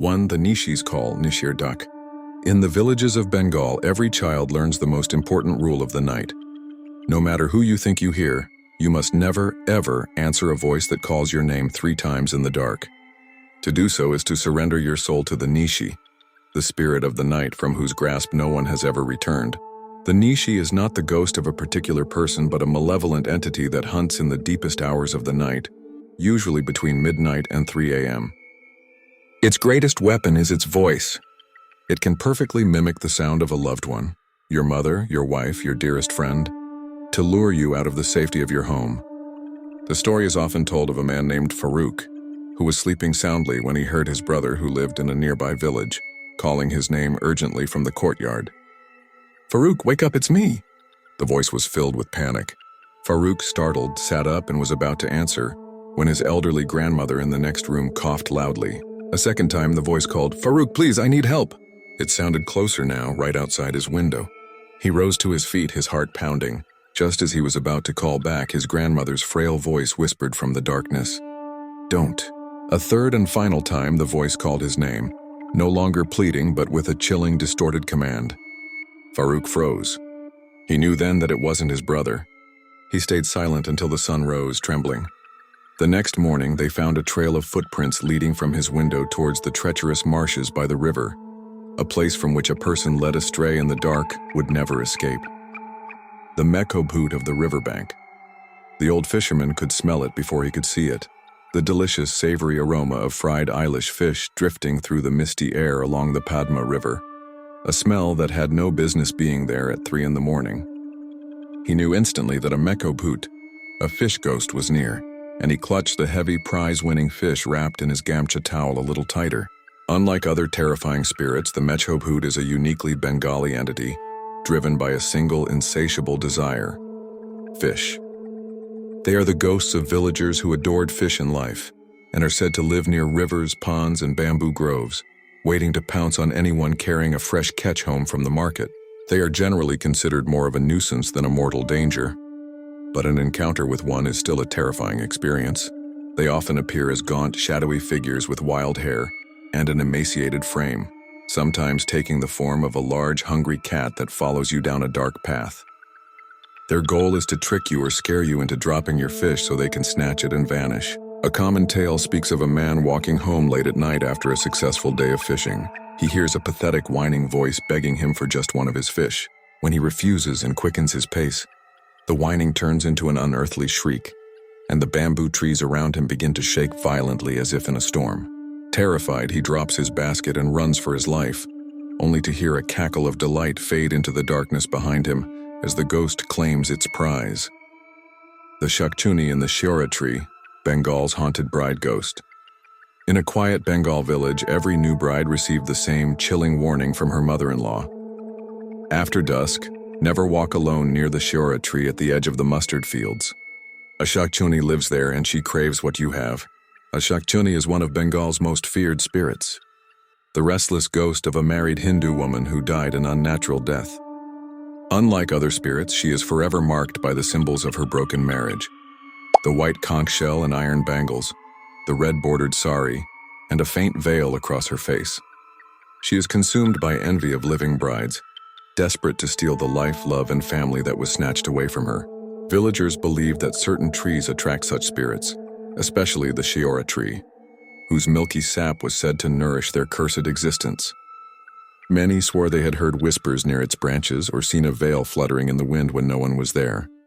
One the Nishis call Nishir Daak. In the villages of Bengal, every child learns the most important rule of the night. No matter who you think you hear, you must never, ever answer a voice that calls your name 3 times in the dark. To do so is to surrender your soul to the Nishi, the spirit of the night from whose grasp no one has ever returned. The Nishi is not the ghost of a particular person but a malevolent entity that hunts in the deepest hours of the night, usually between midnight and 3 a.m. Its greatest weapon is its voice. It can perfectly mimic the sound of a loved one, your mother, your wife, your dearest friend, to lure you out of the safety of your home. The story is often told of a man named Farouk, who was sleeping soundly when he heard his brother, who lived in a nearby village, calling his name urgently from the courtyard. "Farouk, wake up, it's me!" The voice was filled with panic. Farouk, startled, sat up and was about to answer, when his elderly grandmother in the next room coughed loudly. A second time the voice called, "Farouk, please, I need help!" It sounded closer now, right outside his window. He rose to his feet, his heart pounding. Just as he was about to call back, his grandmother's frail voice whispered from the darkness, "Don't." A third and final time the voice called his name, no longer pleading but with a chilling, distorted command. Farouk froze. He knew then that it wasn't his brother. He stayed silent until the sun rose, trembling. The next morning they found a trail of footprints leading from his window towards the treacherous marshes by the river, a place from which a person led astray in the dark would never escape. The Mechho Bhoot of the Riverbank. The old fisherman could smell it before he could see it, the delicious, savory aroma of fried Eilish fish drifting through the misty air along the Padma River, a smell that had no business being there at 3 in the morning. He knew instantly that a Mechho Bhoot, a fish ghost, was near, and he clutched the heavy prize-winning fish wrapped in his gamcha towel a little tighter. Unlike other terrifying spirits, the Mechho Bhoot is a uniquely Bengali entity, driven by a single insatiable desire: fish. They are the ghosts of villagers who adored fish in life, and are said to live near rivers, ponds, and bamboo groves, waiting to pounce on anyone carrying a fresh catch home from the market. They are generally considered more of a nuisance than a mortal danger, but an encounter with one is still a terrifying experience. They often appear as gaunt, shadowy figures with wild hair and an emaciated frame, sometimes taking the form of a large, hungry cat that follows you down a dark path. Their goal is to trick you or scare you into dropping your fish so they can snatch it and vanish. A common tale speaks of a man walking home late at night after a successful day of fishing. He hears a pathetic, whining voice begging him for just one of his fish. When he refuses and quickens his pace, the whining turns into an unearthly shriek, and the bamboo trees around him begin to shake violently as if in a storm. Terrified, he drops his basket and runs for his life, only to hear a cackle of delight fade into the darkness behind him as the ghost claims its prize. The Shakchunni in the Sheora tree, Bengal's haunted bride ghost. In a quiet Bengal village, every new bride received the same chilling warning from her mother-in-law. After dusk, never walk alone near the Sheora tree at the edge of the mustard fields. A Shakchunni lives there and she craves what you have. A Shakchunni is one of Bengal's most feared spirits, the restless ghost of a married Hindu woman who died an unnatural death. Unlike other spirits, she is forever marked by the symbols of her broken marriage: the white conch shell and iron bangles, the red-bordered sari, and a faint veil across her face. She is consumed by envy of living brides, desperate to steal the life, love, and family that was snatched away from her. Villagers believe that certain trees attract such spirits, especially the Sheora tree, whose milky sap was said to nourish their cursed existence. Many swore they had heard whispers near its branches or seen a veil fluttering in the wind when no one was there.